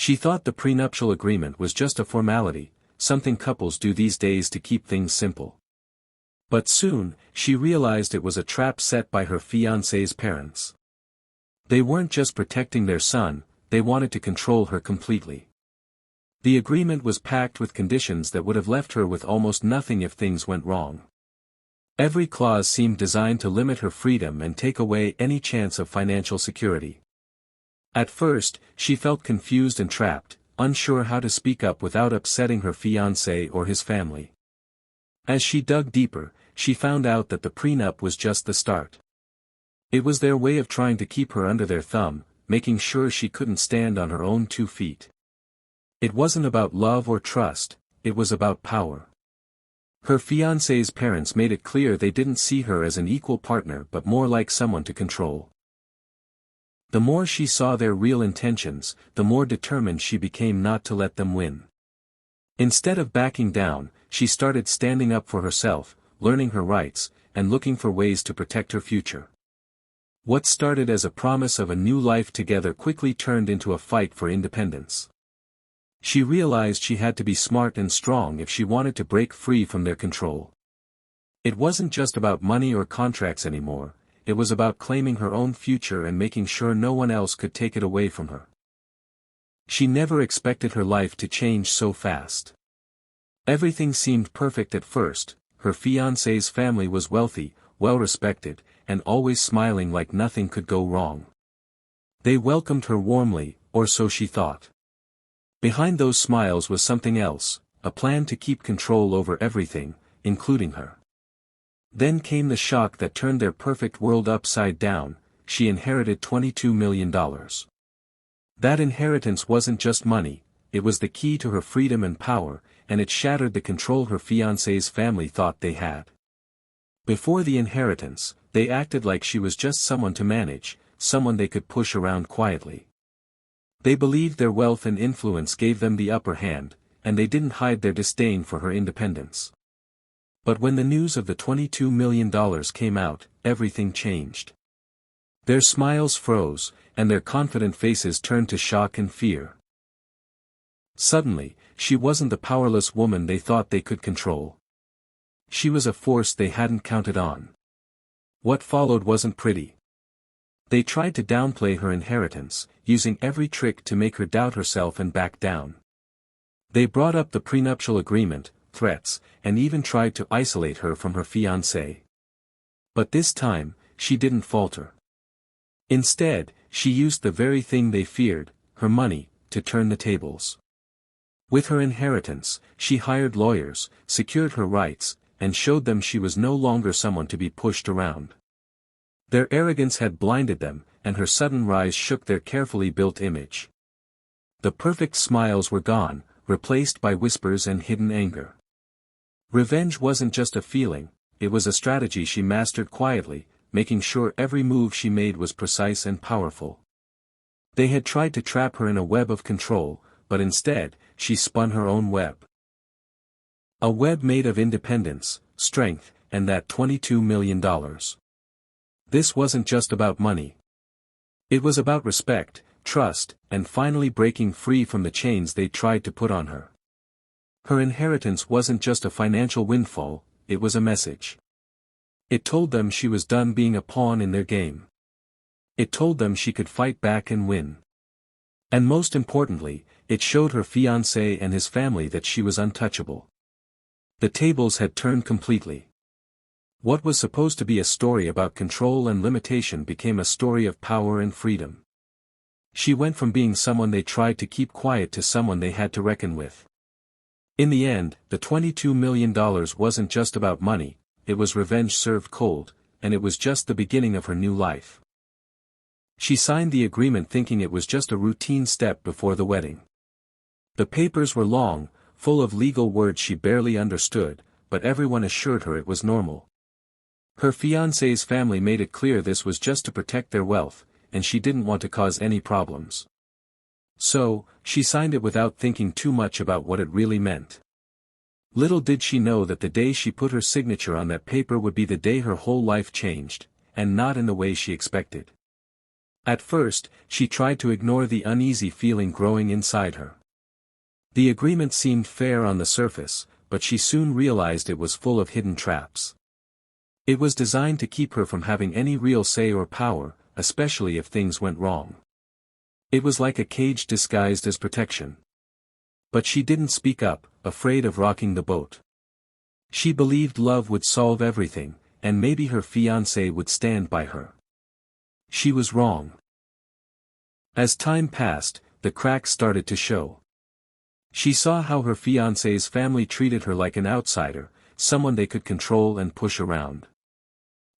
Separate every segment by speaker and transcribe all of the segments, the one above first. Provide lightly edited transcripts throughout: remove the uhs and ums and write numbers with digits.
Speaker 1: She thought the prenuptial agreement was just a formality, something couples do these days to keep things simple. But soon, she realized it was a trap set by her fiancé's parents. They weren't just protecting their son, they wanted to control her completely. The agreement was packed with conditions that would have left her with almost nothing if things went wrong. Every clause seemed designed to limit her freedom and take away any chance of financial security. At first, she felt confused and trapped, unsure how to speak up without upsetting her fiancé or his family. As she dug deeper, she found out that the prenup was just the start. It was their way of trying to keep her under their thumb, making sure she couldn't stand on her own 2 feet. It wasn't about love or trust, it was about power. Her fiancé's parents made it clear they didn't see her as an equal partner but more like someone to control. The more she saw their real intentions, the more determined she became not to let them win. Instead of backing down, she started standing up for herself, learning her rights, and looking for ways to protect her future. What started as a promise of a new life together quickly turned into a fight for independence. She realized she had to be smart and strong if she wanted to break free from their control. It wasn't just about money or contracts anymore, it was about claiming her own future and making sure no one else could take it away from her. She never expected her life to change so fast. Everything seemed perfect at first, her fiancé's family was wealthy, well-respected, and always smiling like nothing could go wrong. They welcomed her warmly, or so she thought. Behind those smiles was something else, a plan to keep control over everything, including her. Then came the shock that turned their perfect world upside down. She inherited $22 million. That inheritance wasn't just money, it was the key to her freedom and power, and it shattered the control her fiancé's family thought they had. Before the inheritance, they acted like she was just someone to manage, someone they could push around quietly. They believed their wealth and influence gave them the upper hand, and they didn't hide their disdain for her independence. But when the news of the $22 million came out, everything changed. Their smiles froze, and their confident faces turned to shock and fear. Suddenly, she wasn't the powerless woman they thought they could control. She was a force they hadn't counted on. What followed wasn't pretty. They tried to downplay her inheritance, using every trick to make her doubt herself and back down. They brought up the prenuptial agreement, threats, and even tried to isolate her from her fiancé. But this time, she didn't falter. Instead, she used the very thing they feared, her money, to turn the tables. With her inheritance, she hired lawyers, secured her rights, and showed them she was no longer someone to be pushed around. Their arrogance had blinded them, and her sudden rise shook their carefully built image. The perfect smiles were gone, replaced by whispers and hidden anger. Revenge wasn't just a feeling, it was a strategy she mastered quietly, making sure every move she made was precise and powerful. They had tried to trap her in a web of control, but instead, she spun her own web. A web made of independence, strength, and that $22 million. This wasn't just about money. It was about respect, trust, and finally breaking free from the chains they tried to put on her. Her inheritance wasn't just a financial windfall, it was a message. It told them she was done being a pawn in their game. It told them she could fight back and win. And most importantly, it showed her fiancé and his family that she was untouchable. The tables had turned completely. What was supposed to be a story about control and limitation became a story of power and freedom. She went from being someone they tried to keep quiet to someone they had to reckon with. In the end, the $22 million wasn't just about money, it was revenge served cold, and it was just the beginning of her new life. She signed the agreement thinking it was just a routine step before the wedding. The papers were long, full of legal words she barely understood, but everyone assured her it was normal. Her fiancé's family made it clear this was just to protect their wealth, and she didn't want to cause any problems. So, she signed it without thinking too much about what it really meant. Little did she know that the day she put her signature on that paper would be the day her whole life changed, and not in the way she expected. At first, she tried to ignore the uneasy feeling growing inside her. The agreement seemed fair on the surface, but she soon realized it was full of hidden traps. It was designed to keep her from having any real say or power, especially if things went wrong. It was like a cage disguised as protection. But she didn't speak up, afraid of rocking the boat. She believed love would solve everything, and maybe her fiancé would stand by her. She was wrong. As time passed, the cracks started to show. She saw how her fiancé's family treated her like an outsider, someone they could control and push around.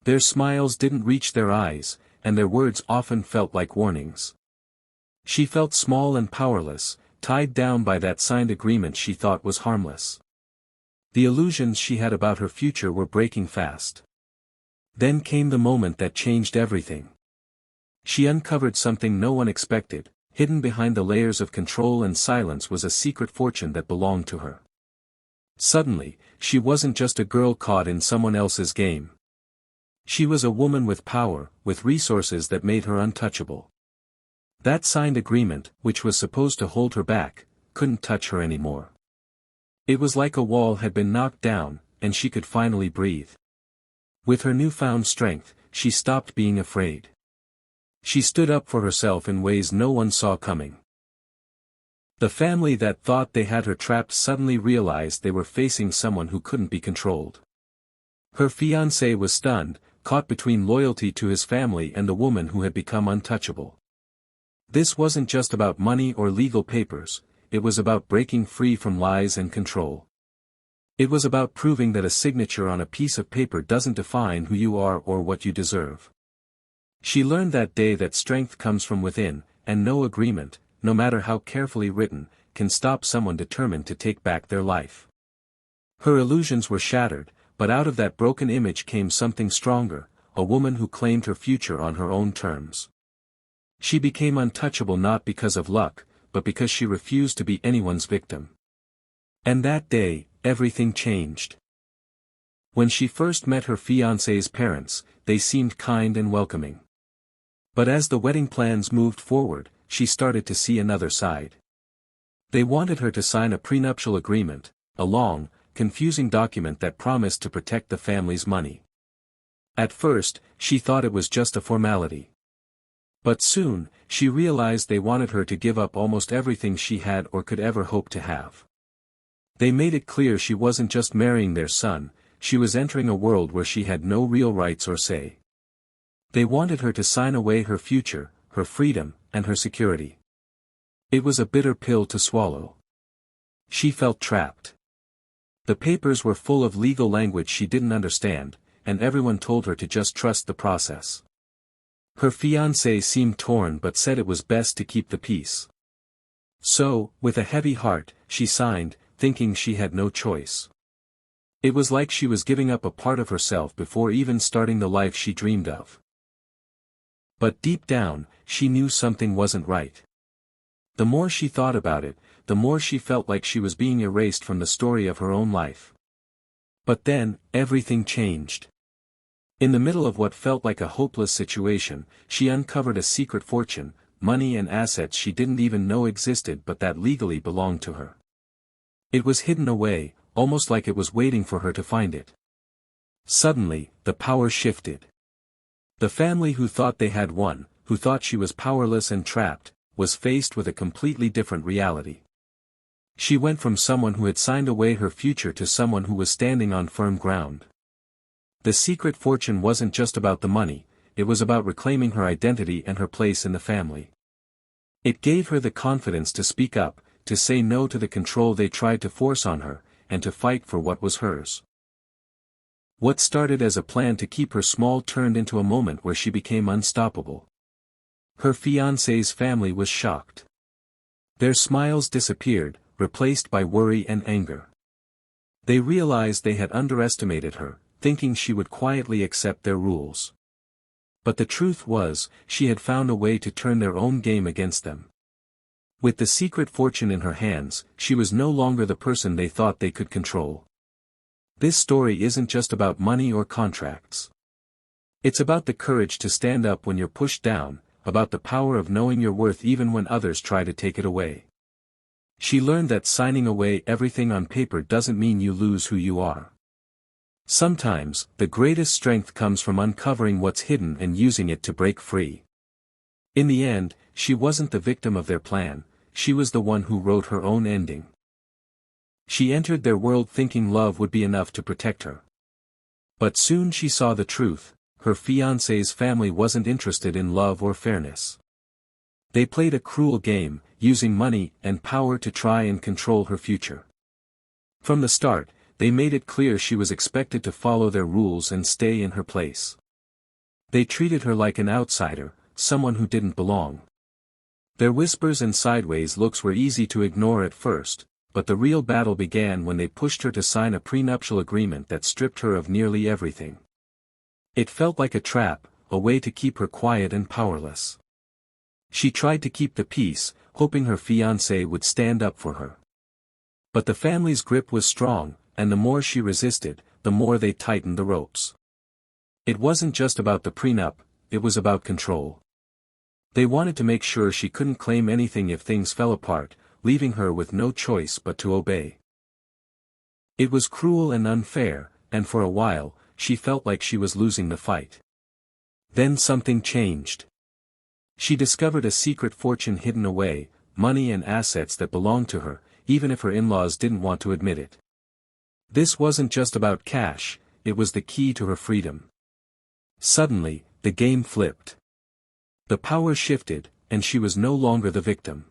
Speaker 1: Their smiles didn't reach their eyes, and their words often felt like warnings. She felt small and powerless, tied down by that signed agreement she thought was harmless. The illusions she had about her future were breaking fast. Then came the moment that changed everything. She uncovered something no one expected. Hidden behind the layers of control and silence was a secret fortune that belonged to her. Suddenly, she wasn't just a girl caught in someone else's game. She was a woman with power, with resources that made her untouchable. That signed agreement, which was supposed to hold her back, couldn't touch her anymore. It was like a wall had been knocked down, and she could finally breathe. With her newfound strength, she stopped being afraid. She stood up for herself in ways no one saw coming. The family that thought they had her trapped suddenly realized they were facing someone who couldn't be controlled. Her fiancé was stunned, caught between loyalty to his family and the woman who had become untouchable. This wasn't just about money or legal papers, it was about breaking free from lies and control. It was about proving that a signature on a piece of paper doesn't define who you are or what you deserve. She learned that day that strength comes from within, and no agreement, no matter how carefully written, can stop someone determined to take back their life. Her illusions were shattered, but out of that broken image came something stronger, a woman who claimed her future on her own terms. She became untouchable not because of luck, but because she refused to be anyone's victim. And that day, everything changed. When she first met her fiancé's parents, they seemed kind and welcoming. But as the wedding plans moved forward, she started to see another side. They wanted her to sign a prenuptial agreement, a long, confusing document that promised to protect the family's money. At first, she thought it was just a formality. But soon, she realized they wanted her to give up almost everything she had or could ever hope to have. They made it clear she wasn't just marrying their son, she was entering a world where she had no real rights or say. They wanted her to sign away her future, her freedom, and her security. It was a bitter pill to swallow. She felt trapped. The papers were full of legal language she didn't understand, and everyone told her to just trust the process. Her fiancé seemed torn but said it was best to keep the peace. So, with a heavy heart, she signed, thinking she had no choice. It was like she was giving up a part of herself before even starting the life she dreamed of. But deep down, she knew something wasn't right. The more she thought about it, the more she felt like she was being erased from the story of her own life. But then, everything changed. In the middle of what felt like a hopeless situation, she uncovered a secret fortune, money and assets she didn't even know existed but that legally belonged to her. It was hidden away, almost like it was waiting for her to find it. Suddenly, the power shifted. The family who thought they had won, who thought she was powerless and trapped, was faced with a completely different reality. She went from someone who had signed away her future to someone who was standing on firm ground. The secret fortune wasn't just about the money, it was about reclaiming her identity and her place in the family. It gave her the confidence to speak up, to say no to the control they tried to force on her, and to fight for what was hers. What started as a plan to keep her small turned into a moment where she became unstoppable. Her fiancé's family was shocked. Their smiles disappeared, replaced by worry and anger. They realized they had underestimated her, thinking she would quietly accept their rules. But the truth was, she had found a way to turn their own game against them. With the secret fortune in her hands, she was no longer the person they thought they could control. This story isn't just about money or contracts. It's about the courage to stand up when you're pushed down, about the power of knowing your worth even when others try to take it away. She learned that signing away everything on paper doesn't mean you lose who you are. Sometimes, the greatest strength comes from uncovering what's hidden and using it to break free. In the end, she wasn't the victim of their plan, she was the one who wrote her own ending. She entered their world thinking love would be enough to protect her. But soon she saw the truth, her fiancé's family wasn't interested in love or fairness. They played a cruel game, using money and power to try and control her future. From the start, they made it clear she was expected to follow their rules and stay in her place. They treated her like an outsider, someone who didn't belong. Their whispers and sideways looks were easy to ignore at first, but the real battle began when they pushed her to sign a prenuptial agreement that stripped her of nearly everything. It felt like a trap, a way to keep her quiet and powerless. She tried to keep the peace, hoping her fiancé would stand up for her. But the family's grip was strong, and the more she resisted, the more they tightened the ropes. It wasn't just about the prenup, it was about control. They wanted to make sure she couldn't claim anything if things fell apart, leaving her with no choice but to obey. It was cruel and unfair, and for a while, she felt like she was losing the fight. Then something changed. She discovered a secret fortune hidden away, money and assets that belonged to her, even if her in-laws didn't want to admit it. This wasn't just about cash, it was the key to her freedom. Suddenly, the game flipped. The power shifted, and she was no longer the victim.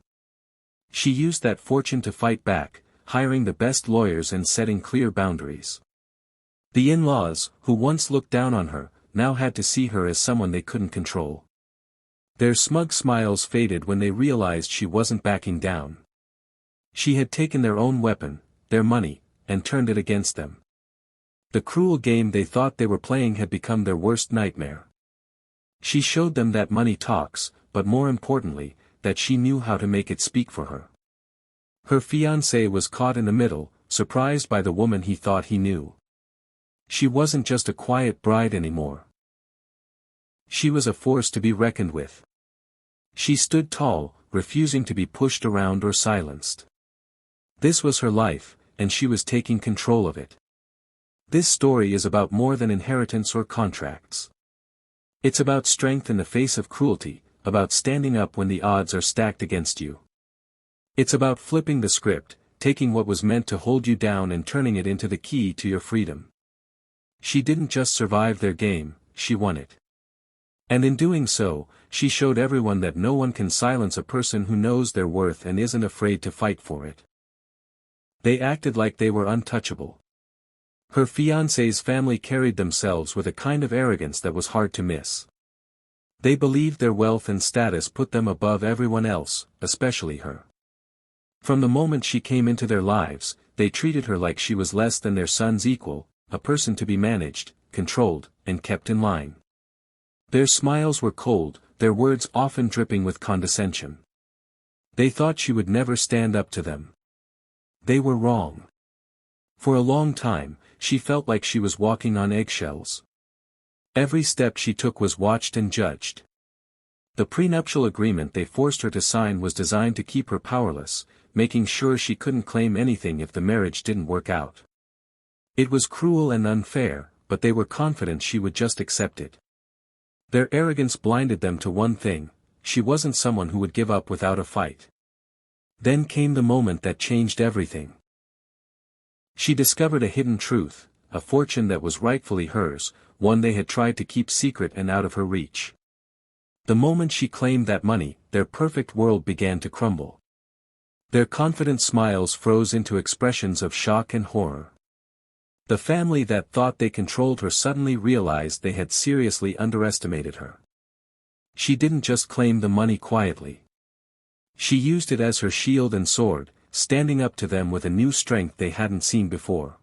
Speaker 1: She used that fortune to fight back, hiring the best lawyers and setting clear boundaries. The in-laws, who once looked down on her, now had to see her as someone they couldn't control. Their smug smiles faded when they realized she wasn't backing down. She had taken their own weapon, their money, and turned it against them. The cruel game they thought they were playing had become their worst nightmare. She showed them that money talks, but more importantly, that she knew how to make it speak for her. Her fiancé was caught in the middle, surprised by the woman he thought he knew. She wasn't just a quiet bride anymore. She was a force to be reckoned with. She stood tall, refusing to be pushed around or silenced. This was her life, and she was taking control of it. This story is about more than inheritance or contracts. It's about strength in the face of cruelty, about standing up when the odds are stacked against you. It's about flipping the script, taking what was meant to hold you down and turning it into the key to your freedom. She didn't just survive their game, she won it. And in doing so, she showed everyone that no one can silence a person who knows their worth and isn't afraid to fight for it. They acted like they were untouchable. Her fiancé's family carried themselves with a kind of arrogance that was hard to miss. They believed their wealth and status put them above everyone else, especially her. From the moment she came into their lives, they treated her like she was less than their son's equal, a person to be managed, controlled, and kept in line. Their smiles were cold, their words often dripping with condescension. They thought she would never stand up to them. They were wrong. For a long time, she felt like she was walking on eggshells. Every step she took was watched and judged. The prenuptial agreement they forced her to sign was designed to keep her powerless, making sure she couldn't claim anything if the marriage didn't work out. It was cruel and unfair, but they were confident she would just accept it. Their arrogance blinded them to one thing: she wasn't someone who would give up without a fight. Then came the moment that changed everything. She discovered a hidden truth, a fortune that was rightfully hers, one they had tried to keep secret and out of her reach. The moment she claimed that money, their perfect world began to crumble. Their confident smiles froze into expressions of shock and horror. The family that thought they controlled her suddenly realized they had seriously underestimated her. She didn't just claim the money quietly. She used it as her shield and sword, standing up to them with a new strength they hadn't seen before.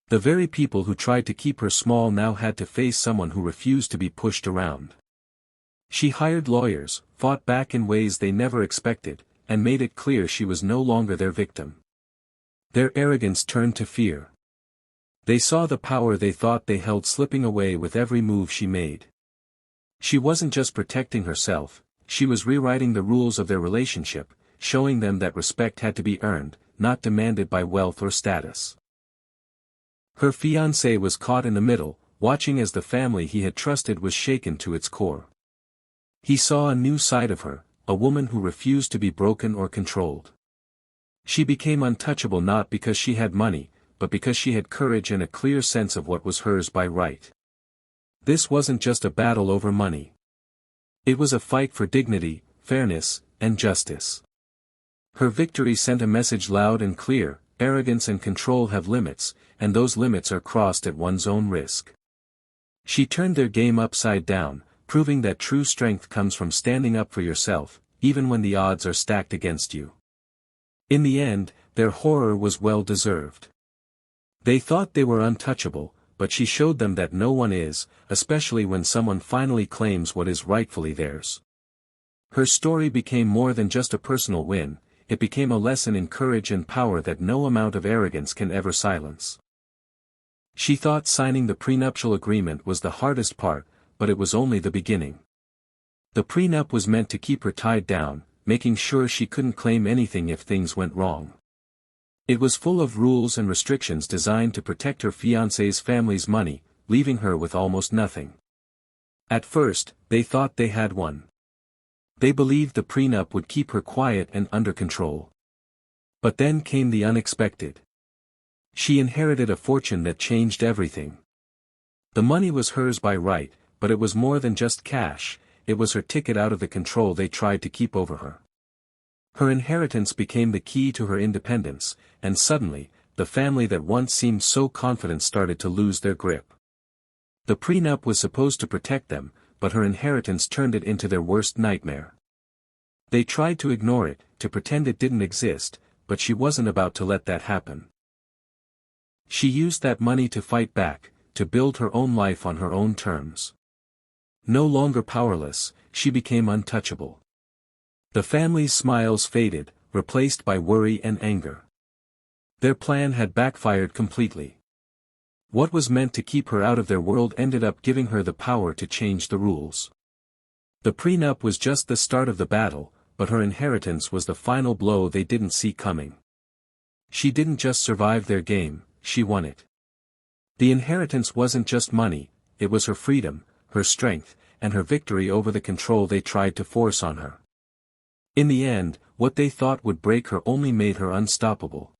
Speaker 1: The very people who tried to keep her small now had to face someone who refused to be pushed around. She hired lawyers, fought back in ways they never expected, and made it clear she was no longer their victim. Their arrogance turned to fear. They saw the power they thought they held slipping away with every move she made. She wasn't just protecting herself, she was rewriting the rules of their relationship, showing them that respect had to be earned, not demanded by wealth or status. Her fiancé was caught in the middle, watching as the family he had trusted was shaken to its core. He saw a new side of her, a woman who refused to be broken or controlled. She became untouchable not because she had money, but because she had courage and a clear sense of what was hers by right. This wasn't just a battle over money. It was a fight for dignity, fairness, and justice. Her victory sent a message loud and clear: arrogance and control have limits, and those limits are crossed at one's own risk. She turned their game upside down, proving that true strength comes from standing up for yourself, even when the odds are stacked against you. In the end, their horror was well deserved. They thought they were untouchable, but she showed them that no one is, especially when someone finally claims what is rightfully theirs. Her story became more than just a personal win, it became a lesson in courage and power that no amount of arrogance can ever silence. She thought signing the prenuptial agreement was the hardest part, but it was only the beginning. The prenup was meant to keep her tied down, making sure she couldn't claim anything if things went wrong. It was full of rules and restrictions designed to protect her fiancé's family's money, leaving her with almost nothing. At first, they thought they had won. They believed the prenup would keep her quiet and under control. But then came the unexpected. She inherited a fortune that changed everything. The money was hers by right, but it was more than just cash, it was her ticket out of the control they tried to keep over her. Her inheritance became the key to her independence, and suddenly, the family that once seemed so confident started to lose their grip. The prenup was supposed to protect them, but her inheritance turned it into their worst nightmare. They tried to ignore it, to pretend it didn't exist, but she wasn't about to let that happen. She used that money to fight back, to build her own life on her own terms. No longer powerless, she became untouchable. The family's smiles faded, replaced by worry and anger. Their plan had backfired completely. What was meant to keep her out of their world ended up giving her the power to change the rules. The prenup was just the start of the battle, but her inheritance was the final blow they didn't see coming. She didn't just survive their game, she won it. The inheritance wasn't just money, it was her freedom, her strength, and her victory over the control they tried to force on her. In the end, what they thought would break her only made her unstoppable.